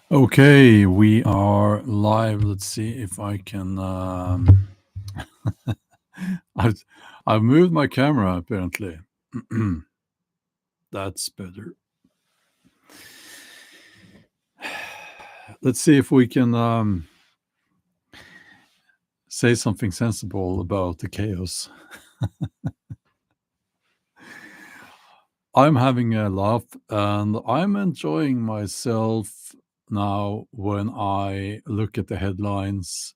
Okay, we are live. Let's see if I can. I've, I've moved my camera apparently. That's better. Let's see if we can say something sensible about the chaos. I'm having a laugh and I'm enjoying myself now when I look at the headlines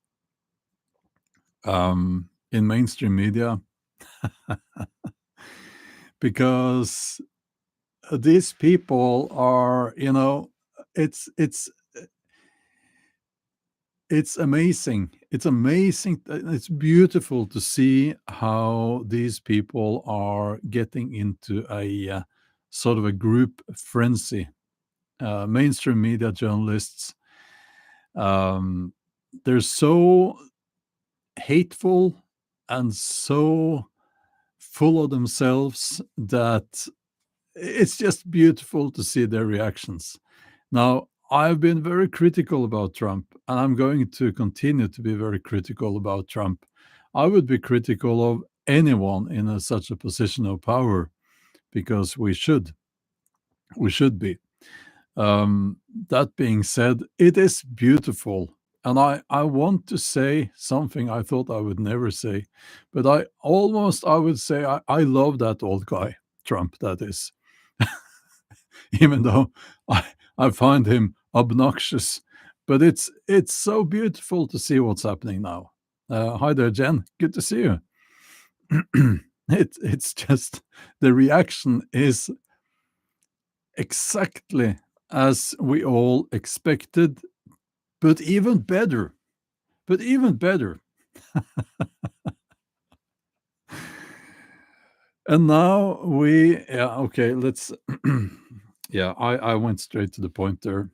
in mainstream media because these people are, it's it's amazing. It's amazing. It's beautiful to see how these people are getting into a sort of a group frenzy. Mainstream media journalists, um, they're so hateful and so full of themselves that it's just beautiful to see their reactions. Now, I've been very critical about Trump, and I'm going to continue to be very critical about Trump. I would be critical of anyone in such a position of power because we should. We should be. That being said, it is beautiful. And I want to say something I thought I would never say, but I would say I love that old guy, Trump, that is. Even though I I find him obnoxious. But it's so beautiful to see what's happening now. Hi there, Jen. Good to see you. It's just the reaction is exactly as we all expected, but even better. But even better. And now okay, let's yeah, I went straight to the point there.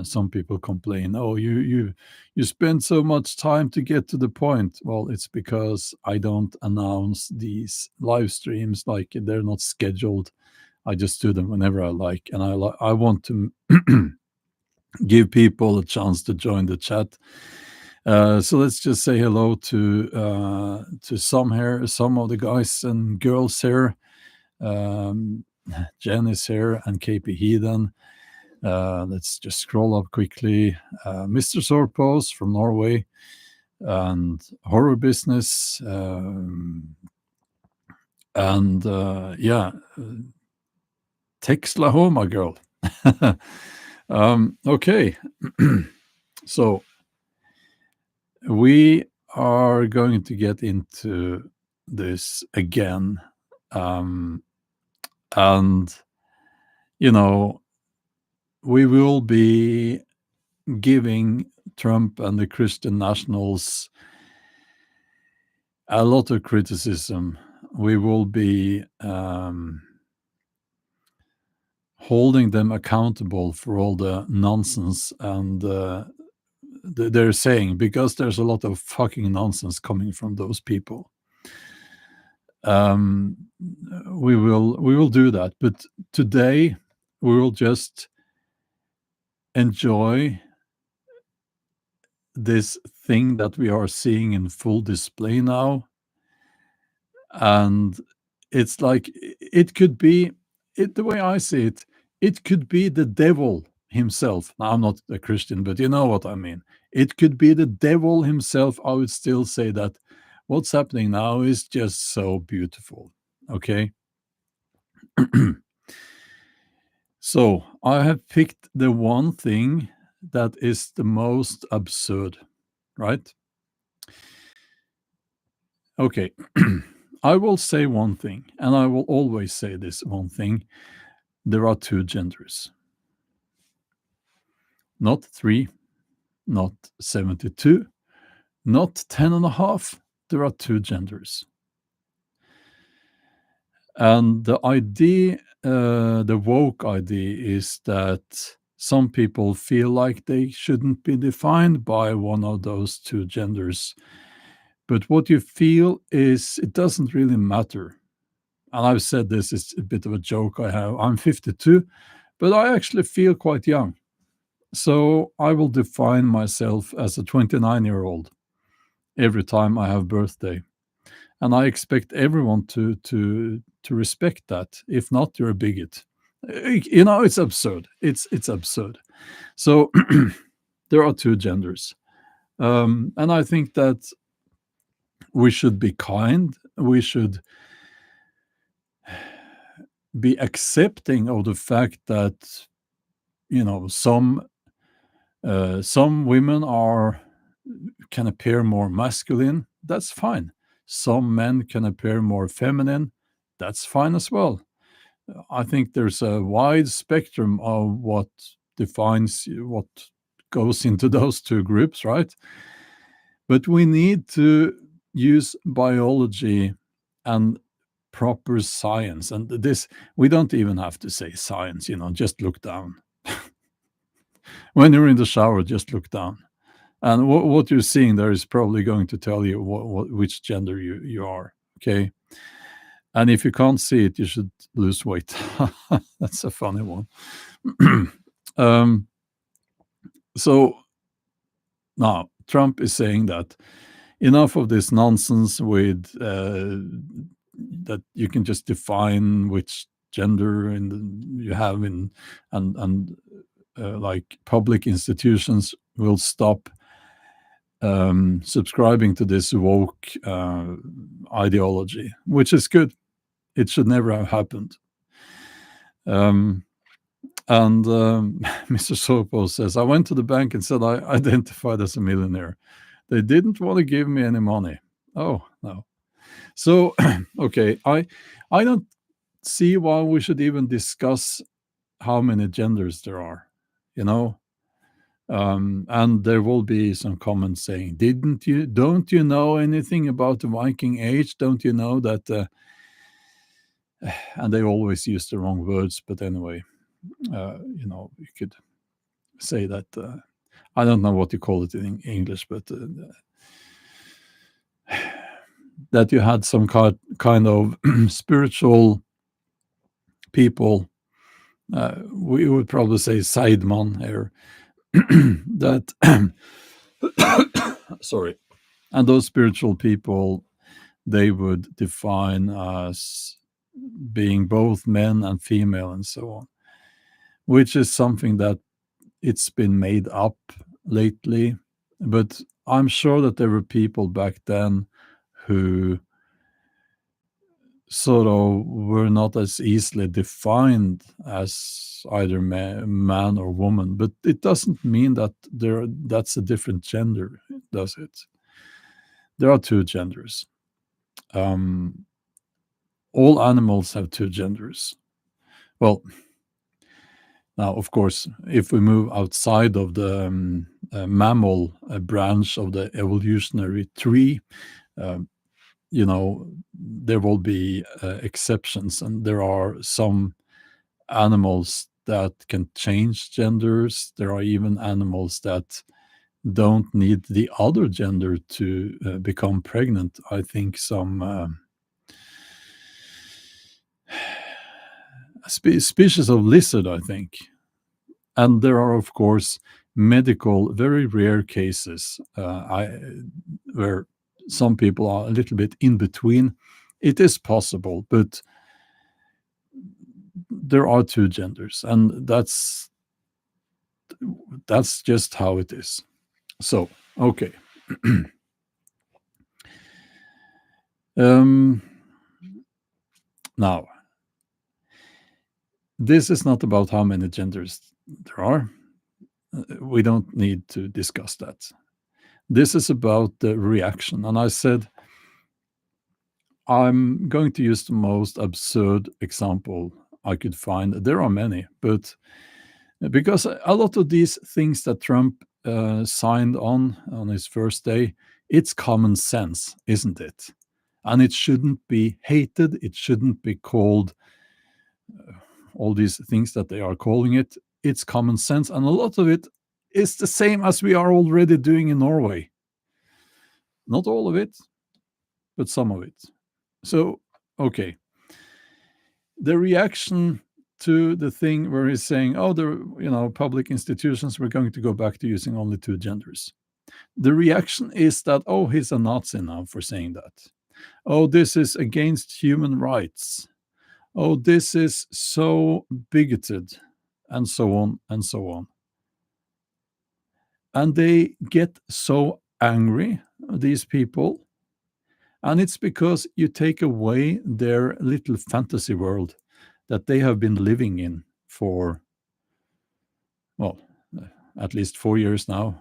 Some people complain, "Oh, you spend so much time to get to the point." Well, it's because I don't announce these live streams, like, they're not scheduled. I just do them whenever I like, and I want to give people a chance to join the chat. So let's just say hello to some here, some of the guys and girls here. Um, Jen is here and KP Heathen. Let's just scroll up quickly. Mr. Sorpos from Norway and Horror Business. And yeah, Texlahoma girl. Okay. So we are going to get into this again. And, you know, we will be giving Trump and the Christian nationals a lot of criticism. We will be holding them accountable for all the nonsense and they're saying, because there's a lot of fucking nonsense coming from those people. We will do that, but today we will just enjoy this thing that we are seeing in full display now. And it's like it could be the way I see it, it could be the devil himself. Now, I'm not a Christian, but you know what I mean. It could be the devil himself. I would still say that what's happening now is just so beautiful. Okay. So I have picked the one thing that is the most absurd, right? Okay. I will say one thing, and I will always say this one thing. There are two genders. Not three, not 72, not 10 and a half. There are two genders. And the idea, the woke idea, is that some people feel like they shouldn't be defined by one of those two genders. But what you feel is it doesn't really matter. And I've said this, it's a bit of a joke I have. I'm 52, but I actually feel quite young. So I will define myself as a 29-year-old every time I have birthday. And I expect everyone to respect that. If not, you're a bigot. It's absurd. It's absurd. So there are two genders. And I think that we should be kind. We should be accepting of the fact that, some women can appear more masculine. That's fine. Some men can appear more feminine. That's fine as well. I think there's a wide spectrum of what defines what goes into those two groups, right? But we need to use biology and proper science. And this, we don't even have to say science, just look down. When you're in the shower, just look down. And what you're seeing there is probably going to tell you which gender you are. Okay. And if you can't see it, you should lose weight. That's a funny one. um, so now Trump is saying that enough of this nonsense with that you can just define which gender you have in and like public institutions will stop subscribing to this woke ideology, which is good. It should never have happened. And Mr. Sopo says, I went to the bank and said I identified as a millionaire. They didn't want to give me any money. Oh, no. So, okay, I don't see why we should even discuss how many genders there are, you know? And there will be some comments saying, don't you know anything about the Viking Age? Don't you know that, and they always use the wrong words, but anyway, you could say that, I don't know what you call it in English, but that you had some kind of spiritual people, we would probably say sideman here, that, sorry, and those spiritual people, they would define as being both men and female and so on, which is something that it's been made up lately. But I'm sure that there were people back then who sort of were not as easily defined as either man or woman. But it doesn't mean that that's a different gender, does it? There are two genders. All animals have two genders. Well, now, of course, if we move outside of the mammal branch of the evolutionary tree, there will be exceptions, and there are some animals that can change genders. There are even animals that don't need the other gender to become pregnant. I think some species of lizard, I think. And there are, of course, medical, very rare cases where some people are a little bit in between. It is possible, but there are two genders, and that's just how it is. So, okay. Now, this is not about how many genders there are. We don't need to discuss that. This is about the reaction. And I said, I'm going to use the most absurd example I could find. There are many, but because a lot of these things that Trump signed on his first day, it's common sense, isn't it? And it shouldn't be hated. It shouldn't be called all these things that they are calling it. It's common sense. And a lot of it is the same as we are already doing in Norway. Not all of it, but some of it. So, okay. The reaction to the thing where he's saying, "Oh, the public institutions, we're going to go back to using only two genders." The reaction is that, "Oh, he's a Nazi now for saying that. Oh, this is against human rights. Oh, this is so bigoted," and so on and so on. And they get so angry, these people, and it's because you take away their little fantasy world that they have been living in for, well, at least 4 years now.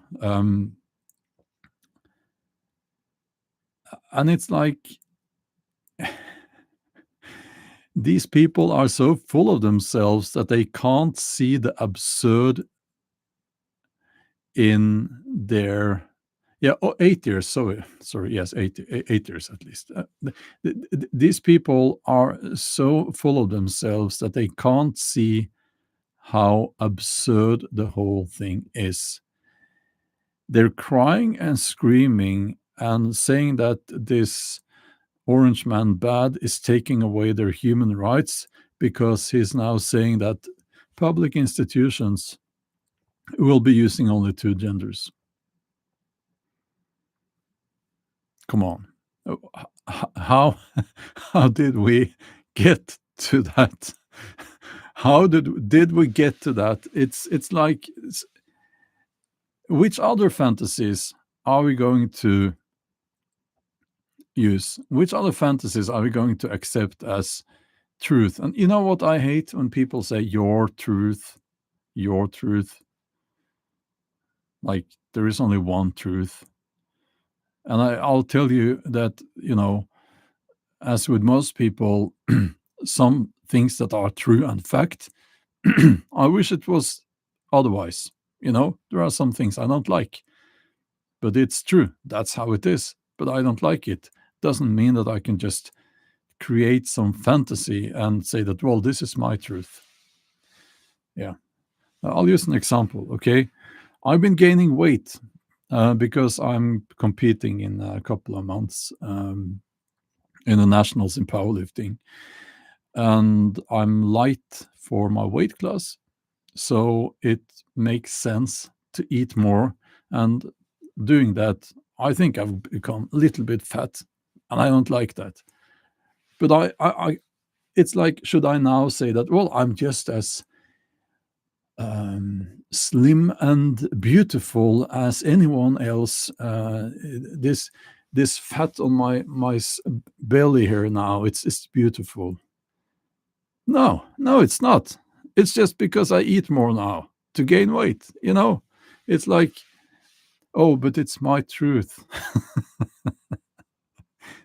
And it's like these people are so full of themselves that they can't see the absurd in their, yeah, 8 years. Sorry, yes, 8 years at least. These people are so full of themselves that they can't see how absurd the whole thing is. They're crying and screaming and saying that this Orange Man Bad is taking away their human rights because he's now saying that public institutions will be using only two genders. Come on. How how did we get to that? How did we get to that? It's like, which other fantasies are we going to use? Which other fantasies are we going to accept as truth? And you know what I hate? When people say your truth, your truth. Like, there is only one truth. And I'll tell you that, as with most people, some things that are true and fact, I wish it was otherwise. There are some things I don't like, but it's true. That's how it is. But I don't like it. Doesn't mean that I can just create some fantasy and say that, well, this is my truth. Yeah. I'll use an example. Okay. I've been gaining weight because I'm competing in a couple of months in the nationals in powerlifting. And I'm light for my weight class. So it makes sense to eat more. And doing that, I think I've become a little bit fat. And I don't like that. But it's like, should I now say that, well, I'm just as slim and beautiful as anyone else? This fat on my belly here now, it's beautiful. No, it's not. It's just because I eat more now to gain weight. It's like, oh, but it's my truth.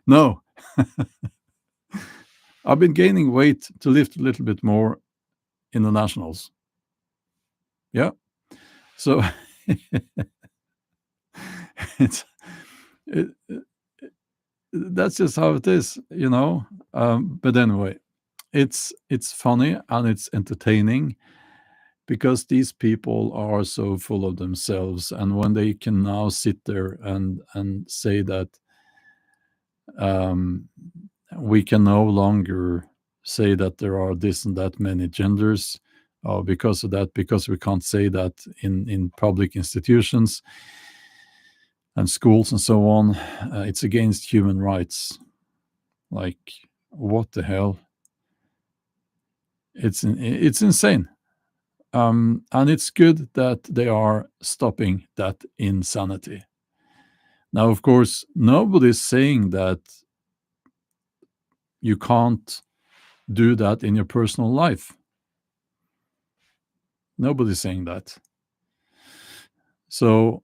No, I've been gaining weight to lift a little bit more in the nationals. Yeah. So it's it, that's just how it is. But anyway, it's funny and it's entertaining because these people are so full of themselves, and when they can now sit there and say that um, we can no longer say that there are this and that many genders because of that, because we can't say that in public institutions and schools and so on. It's against human rights. Like, what the hell? It's insane. And it's good that they are stopping that insanity. Now, of course, nobody's saying that you can't do that in your personal life. Nobody's saying that. So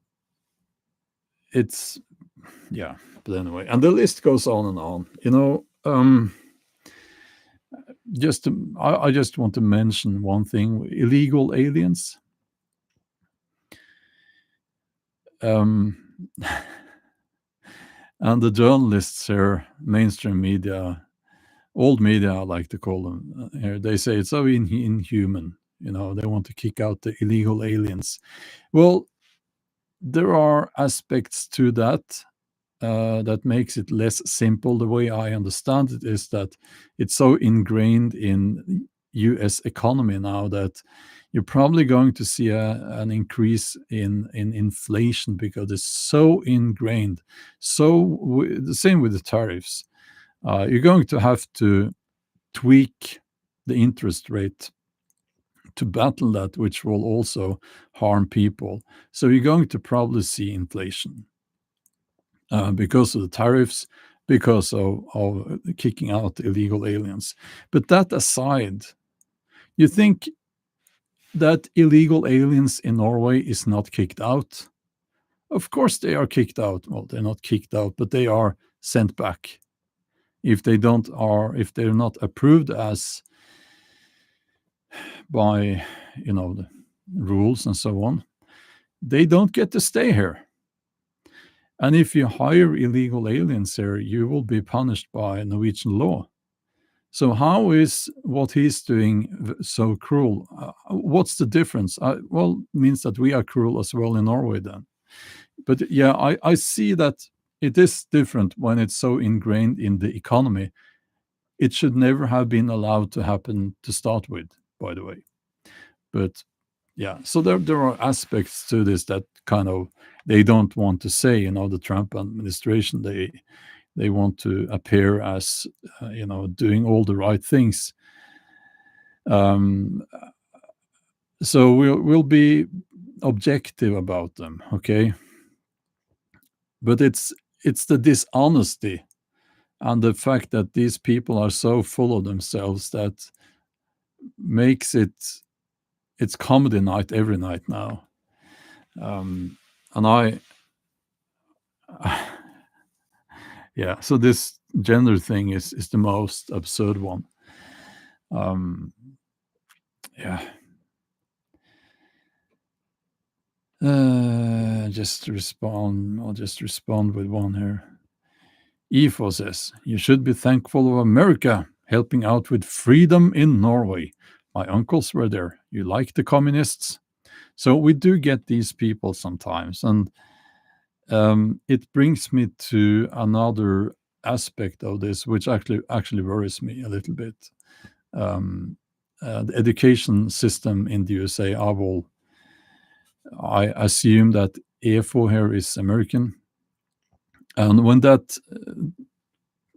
it's, yeah, but anyway, and the list goes on and on. I just want to mention one thing: illegal aliens. And the journalists here, mainstream media, old media, I like to call them here, they say it's so inhuman. They want to kick out the illegal aliens. Well, there are aspects to that that makes it less simple. The way I understand it is that it's so ingrained in US economy now that you're probably going to see an increase in inflation because it's so ingrained. So the same with the tariffs. You're going to have to tweak the interest rate to battle that, which will also harm people. So you're going to probably see inflation because of the tariffs, because of kicking out illegal aliens. But that aside, you think that illegal aliens in Norway is not kicked out? Of course they are kicked out. Well, they're not kicked out, but they are sent back. If they're not approved as by the rules and so on, they don't get to stay here. And if you hire illegal aliens here, you will be punished by Norwegian law. So how is what he's doing so cruel? What's the difference? Well, it means that we are cruel as well in Norway then. But yeah, I see that it is different when it's so ingrained in the economy. It should never have been allowed to happen to start with, by the way. But yeah, so there are aspects to this that kind of they don't want to say. The Trump administration, they want to appear as doing all the right things. Um, so we'll be objective about them, okay? But it's the dishonesty and the fact that these people are so full of themselves that makes it's comedy night every night now. And yeah, so this gender thing is the most absurd one. Yeah. I'll just respond with one here. Ifo says, you should be thankful of America helping out with freedom in Norway. My uncles were there. You like the communists? So we do get these people sometimes. And it brings me to another aspect of this, which actually worries me a little bit. The education system in the USA, I assume that EFO here is American. And when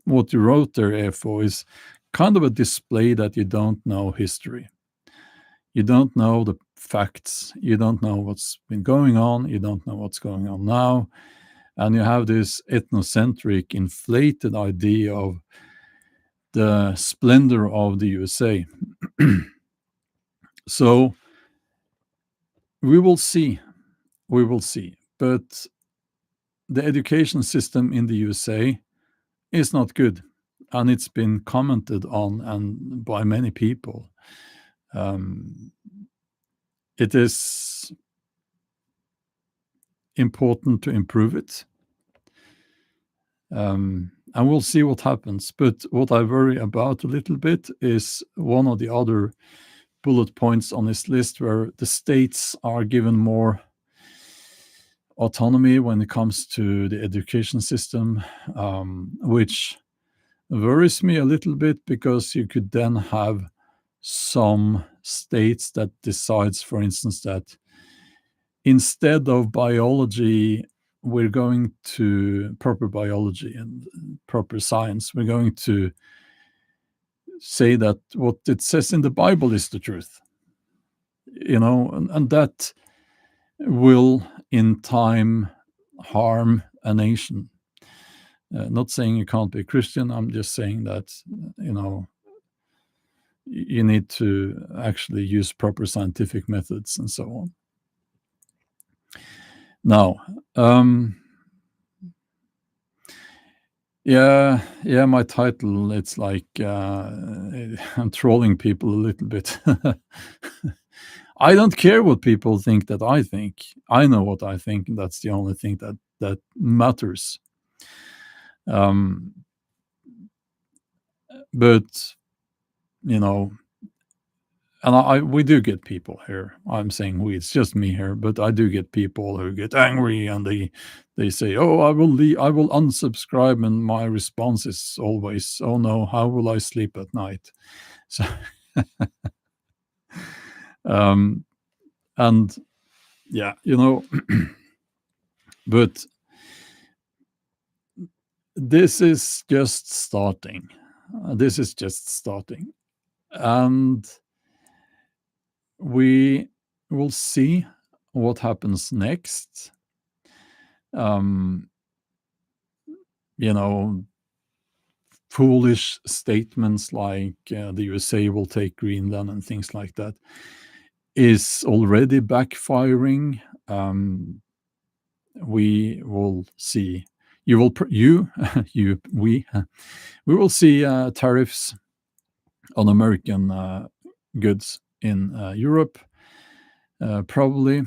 what you wrote there, EFO, is kind of a display that you don't know history. You don't know the facts. You don't know what's been going on. You don't know what's going on now. And you have this ethnocentric, inflated idea of the splendor of the USA. So we will see. But the education system in the USA is not good. And it's been commented on and by many people. It is important to improve it. And we'll see what happens. But what I worry about a little bit is one of the other bullet points on this list where the states are given more autonomy when it comes to the education system, which worries me a little bit because you could then have some states that decides, for instance, that instead of biology, we're going to proper biology and proper science. We're going to say that what it says in the Bible is the truth, and that will in time harm a nation. Not saying you can't be a Christian. I'm just saying that, you need to actually use proper scientific methods and so on. Now, yeah, my title, it's like I'm trolling people a little bit. I don't care what people think that I think. I know what I think, and that's the only thing that matters. But and we do get people here. I'm saying we, it's just me here, but I do get people who get angry and they say, "Oh, I will unsubscribe," and my response is always, "Oh no, how will I sleep at night?" So Um, and yeah, but this is just starting. This is just starting. And we will see what happens next. Um, you know, foolish statements like the USA will take Greenland and things like that is already backfiring. We will see. You will, we will see tariffs on American goods in Europe, probably.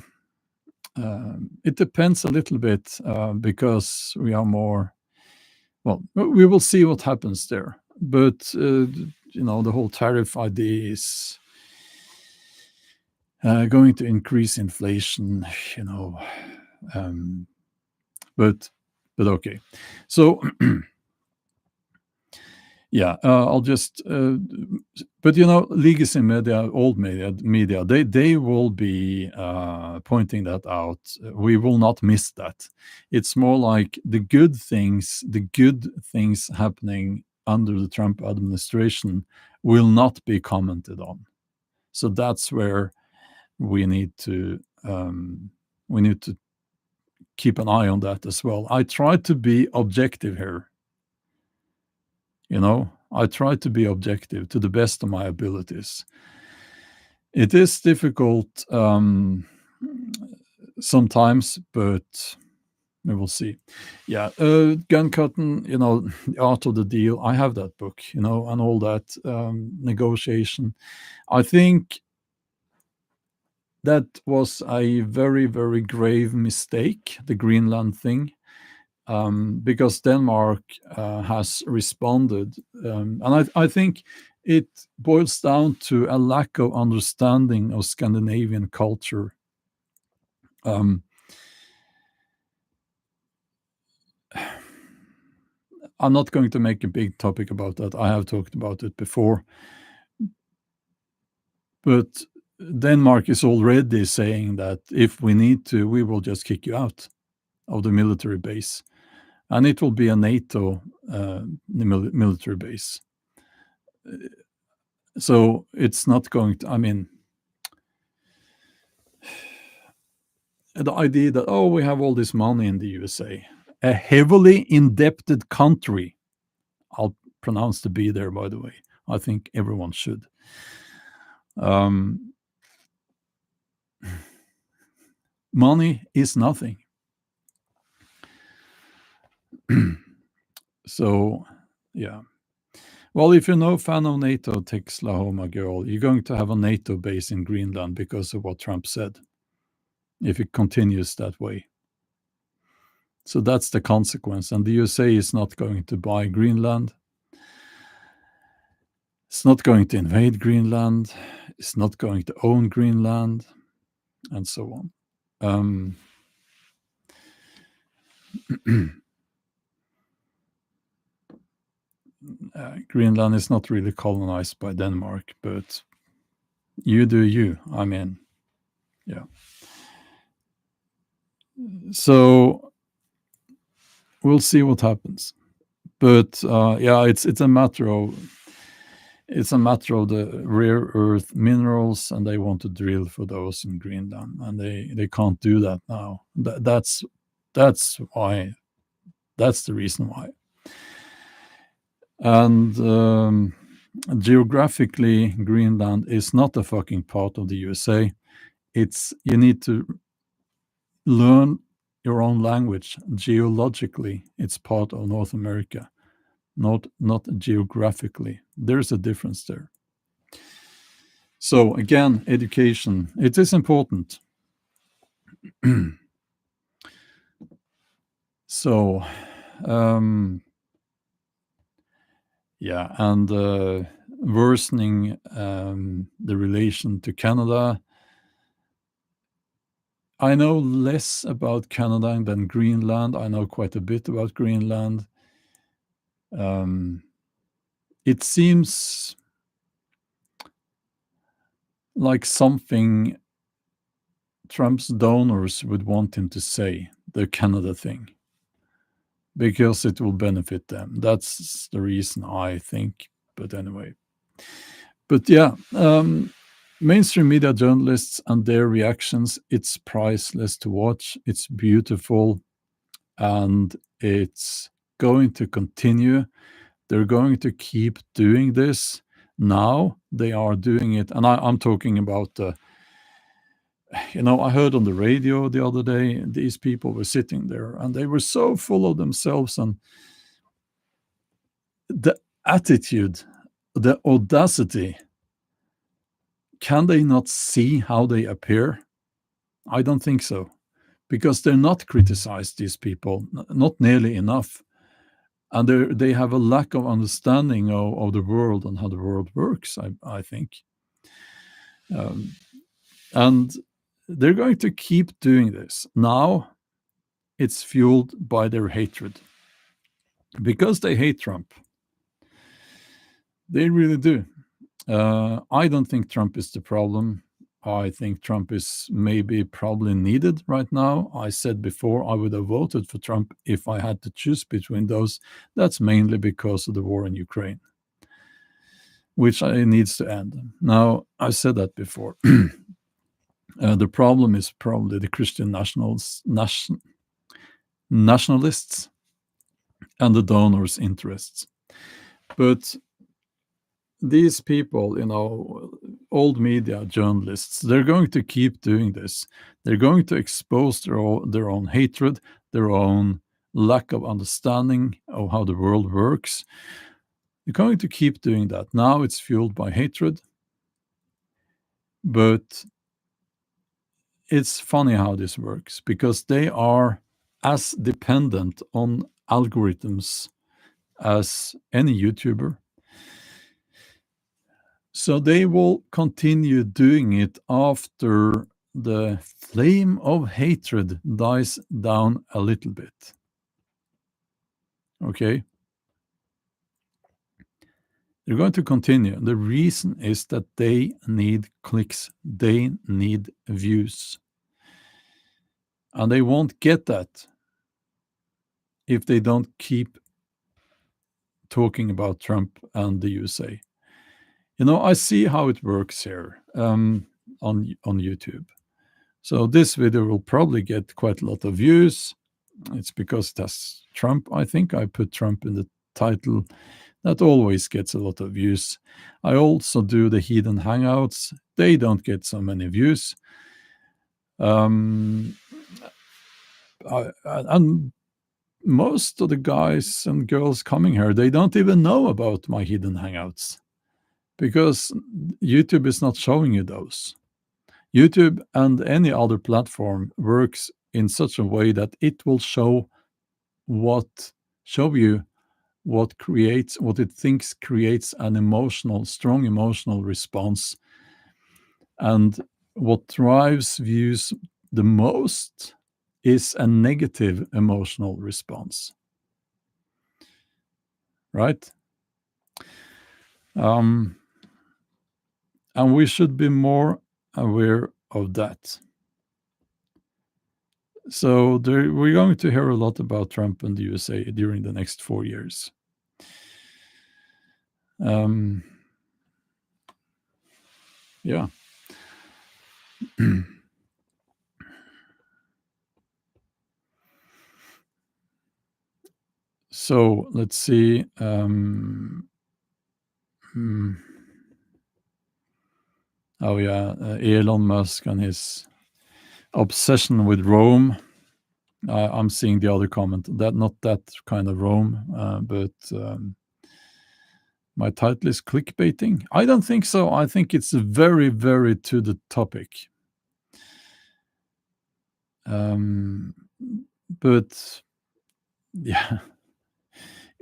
It depends a little bit because we are more. Well, we will see what happens there. But the whole tariff idea is going to increase inflation. You know, um, but okay. So yeah, I'll just. But legacy media, old media, they will be pointing that out. We will not miss that. It's more like the good things happening under the Trump administration will not be commented on. So that's where we need to keep an eye on that as well. I try to be objective here. I try to be objective to the best of my abilities. It is difficult sometimes, but we will see. Yeah, Gun Cotton, The Art of the Deal. I have that book, and all that negotiation. I think that was a very, very grave mistake, the Greenland thing. Because Denmark has responded. And I think it boils down to a lack of understanding of Scandinavian culture. I'm not going to make a big topic about that. I have talked about it before. But Denmark is already saying that if we need to, we will just kick you out of the military base. And it will be a NATO military base. So it's not going to, the idea that, we have all this money in the USA, a heavily indebted country. I'll pronounce the B there, by the way. I think everyone should. Money is nothing. So, yeah. Well, if you're no fan of NATO, Texlahoma girl, you're going to have a NATO base in Greenland because of what Trump said, if it continues that way. So that's the consequence. And the USA is not going to buy Greenland. It's not going to invade Greenland. It's not going to own Greenland, and so on. Greenland is not really colonized by Denmark, but you do you. Yeah. So we'll see what happens. But yeah, it's a matter of the rare earth minerals, and they want to drill for those in Greenland, and they can't do that now. That's why. That's the reason why. And geographically, Greenland is not a fucking part of the USA. You need to learn your own language. Geologically, it's part of North America, not geographically. There's a difference there. So again, education, it is important. So yeah, and worsening the relation to Canada. I know less about Canada than Greenland. I know quite a bit about Greenland. It seems like something Trump's donors would want him to say, the Canada thing, because it will benefit them. That's the reason, I think. But anyway. But yeah, mainstream media journalists and their reactions, it's priceless to watch. It's beautiful, and it's going to continue. They're going to keep doing this. Now they are doing it, and I'm talking about I heard on the radio the other day, these people were sitting there and they were so full of themselves, and the attitude, the audacity. Can they not see how they appear? I don't think so, because they're not criticized, these people, not nearly enough. And they have a lack of understanding of the world and how the world works, I think. And they're going to keep doing this. Now it's fueled by their hatred, because they hate Trump. They really do. I don't think Trump is the problem. I think Trump is maybe probably needed right now. I said before I would have voted for Trump if I had to choose between those. That's mainly because of the war in Ukraine, which needs to end. Now, I said that before. The problem is probably the Christian nationalists and the donors' interests. But these people, old media journalists, they're going to keep doing this. They're going to expose their own hatred, their own lack of understanding of how the world works. They're going to keep doing that. Now it's fueled by hatred. But it's funny how this works, because they are as dependent on algorithms as any YouTuber. So they will continue doing it after the flame of hatred dies down a little bit. Okay? They're going to continue. The reason is that they need clicks, they need views. And they won't get that if they don't keep talking about Trump and the USA. I see how it works here on YouTube. So this video will probably get quite a lot of views. It's because it has Trump. I think I put Trump in the title. That always gets a lot of views. I also do the hidden hangouts. They don't get so many views. And most of the guys and girls coming here, they don't even know about my hidden hangouts, because YouTube is not showing you those. YouTube and any other platform works in such a way that it will show you what it thinks creates an strong emotional response. And what drives views the most is a negative emotional response. Right? And we should be more aware of that. So we're going to hear a lot about Trump and the USA during the next 4 years. Yeah. So let's see. Oh yeah, Elon Musk and his obsession with Rome. I'm seeing the other comment, that not that kind of Rome, but my title is clickbaiting. I don't think so. I think it's very, very to the topic. But yeah,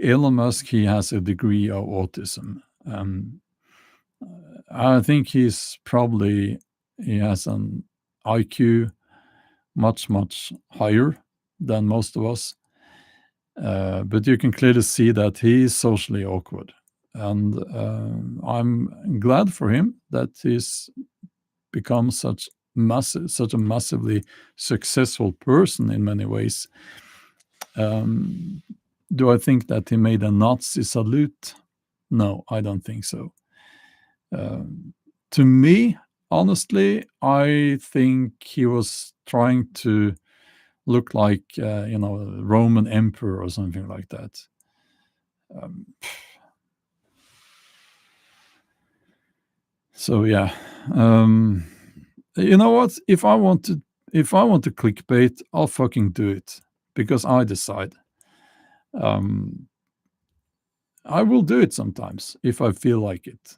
Elon Musk, he has a degree of autism. I think he has an IQ much, much higher than most of us. But you can clearly see that he is socially awkward. And I'm glad for him that he's become such a massively successful person in many ways. Do I think that he made a Nazi salute? No, I don't think so. To me, honestly, I think he was trying to look like, a Roman emperor or something like that. So yeah, you know what? If I want to clickbait, I'll fucking do it because I decide. I will do it sometimes if I feel like it.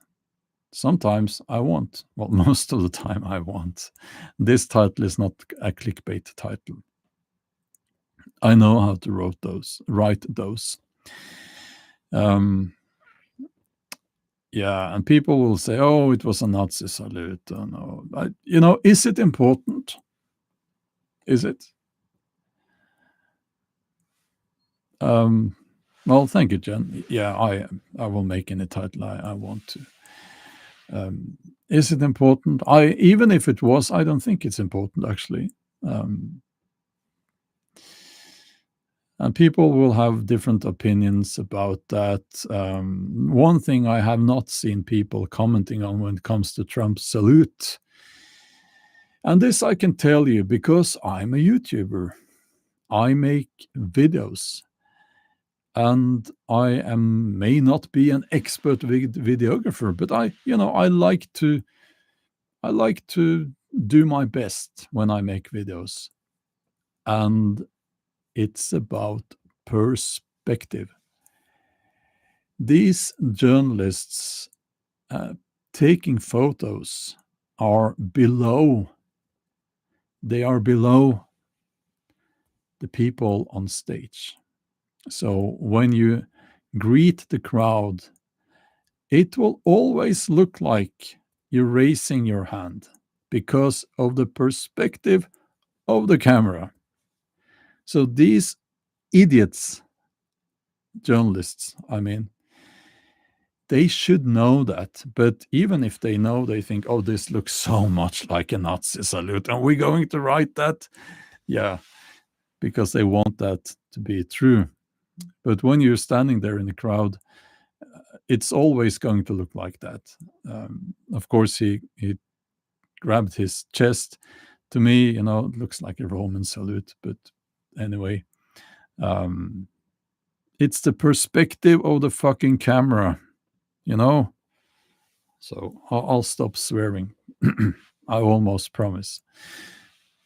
Sometimes I won't. Well, most of the time I won't. This title is not a clickbait title. I know how to write those. Yeah, and people will say, "Oh, it was a Nazi salute." Oh, no, is it important? Is it? Well, thank you, Jen. Yeah, I will make any title I want to. Is it important? Even if it was, I don't think it's important actually. And people will have different opinions about that. One thing I have not seen people commenting on when it comes to Trump's salute, and this I can tell you because I'm a YouTuber. I make videos, and I may not be an expert videographer, but I like to do my best when I make videos, and it's about perspective. These journalists taking photos are below. They are below the people on stage. So when you greet the crowd, it will always look like you're raising your hand because of the perspective of the camera. So these idiots, journalists, they should know that. But even if they know, they think, oh, this looks so much like a Nazi salute. And we're going to write that? Yeah, because they want that to be true. But when you're standing there in the crowd, it's always going to look like that. Of course, he grabbed his chest. To me, it looks like a Roman salute. But anyway, it's the perspective of the fucking camera, So I'll stop swearing. I almost promise.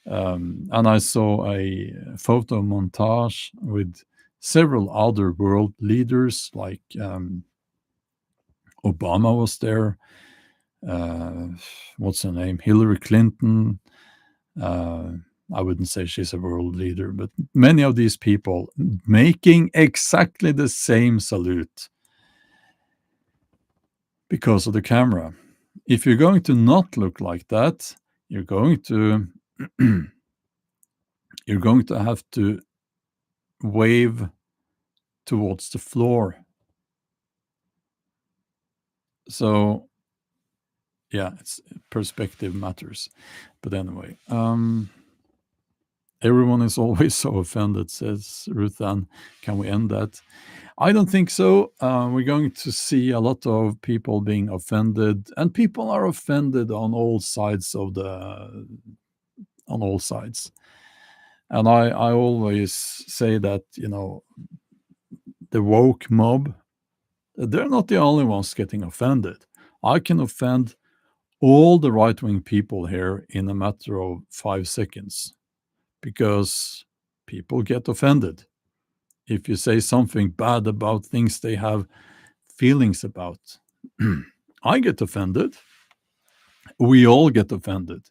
And I saw a photo montage with several other world leaders, like Obama was there. What's her name? Hillary Clinton. I wouldn't say she's a world leader, but many of these people making exactly the same salute because of the camera. If you're going to not look like that, you're going to have to wave towards the floor. So yeah, it's perspective matters. But anyway, everyone is always so offended, says Ruth Ann. Can we end that? I don't think so. We're going to see a lot of people being offended, and people are offended on all sides And I always say that, the woke mob, they're not the only ones getting offended. I can offend all the right-wing people here in a matter of 5 seconds because people get offended. If you say something bad about things they have feelings about, I get offended. We all get offended.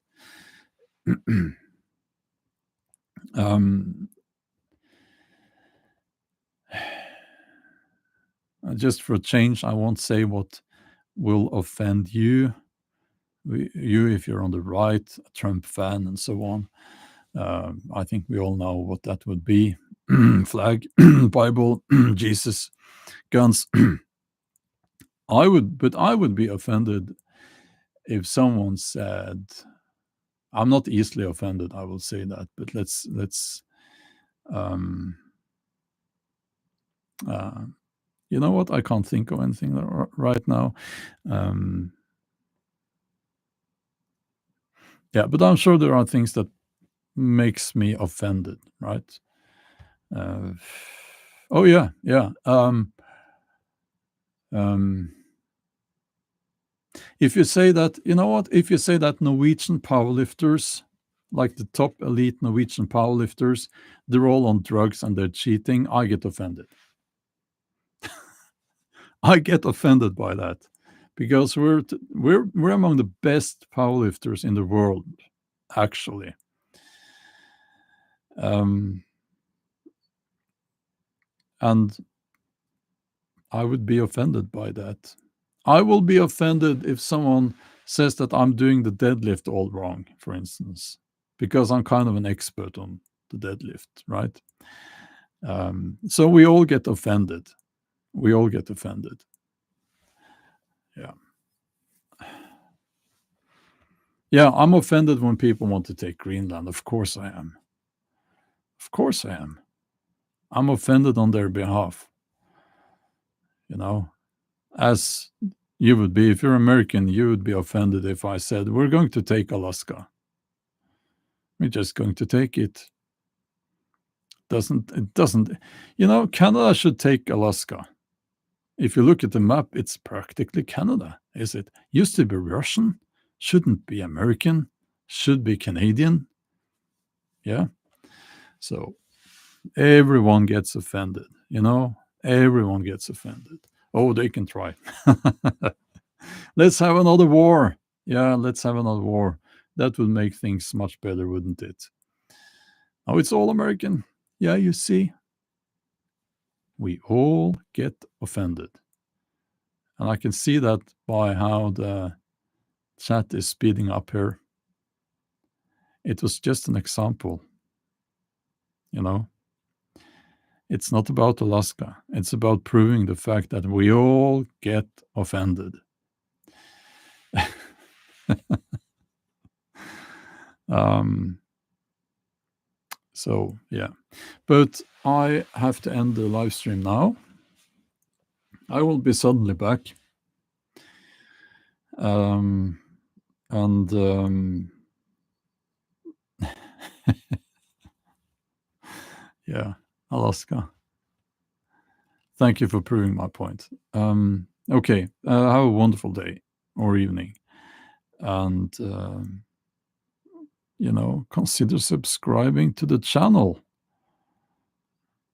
Just for a change, I won't say what will offend you. You, if you're on the right, a Trump fan, and so on. I think we all know what that would be. Flag, Bible, Jesus, guns. I would be offended if someone said, I'm not easily offended, I will say that, but um, uh, you know what? I can't think of anything right now. Um, yeah, but I'm sure there are things that makes me offended, right? Uh, oh yeah, yeah. Um, if you say that, you know what? If you say that Norwegian powerlifters, like the top elite Norwegian powerlifters, they're all on drugs and they're cheating, I get offended. I get offended by that because we're among the best powerlifters in the world, actually. Um, and I would be offended by that. I will be offended if someone says that I'm doing the deadlift all wrong, for instance, because I'm kind of an expert on the deadlift, right? So we all get offended. We all get offended. Yeah. Yeah, I'm offended when people want to take Greenland. Of course I am. Of course I am. I'm offended on their behalf, you know, as you would be. If you're American, you would be offended if I said, we're going to take Alaska. We're just going to take it. It doesn't, Canada should take Alaska. If you look at the map, it's practically Canada, is it? Used to be Russian, shouldn't be American, should be Canadian. Yeah. So everyone gets offended, everyone gets offended. Oh, they can try. Let's have another war. Yeah, let's have another war. That would make things much better, wouldn't it? Oh, it's all American. Yeah, you see, we all get offended. And I can see that by how the chat is speeding up here. It was just an example, you know. It's not about Alaska. It's about proving the fact that we all get offended. um, so, yeah. But I have to end the live stream now. I will be suddenly back. And yeah, Alaska. Thank you for proving my point. Okay, have a wonderful day or evening. And, consider subscribing to the channel.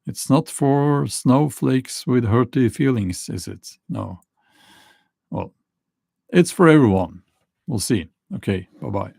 It's not for snowflakes with hurty feelings, is it? No. Well, it's for everyone. We'll see. Okay, bye-bye.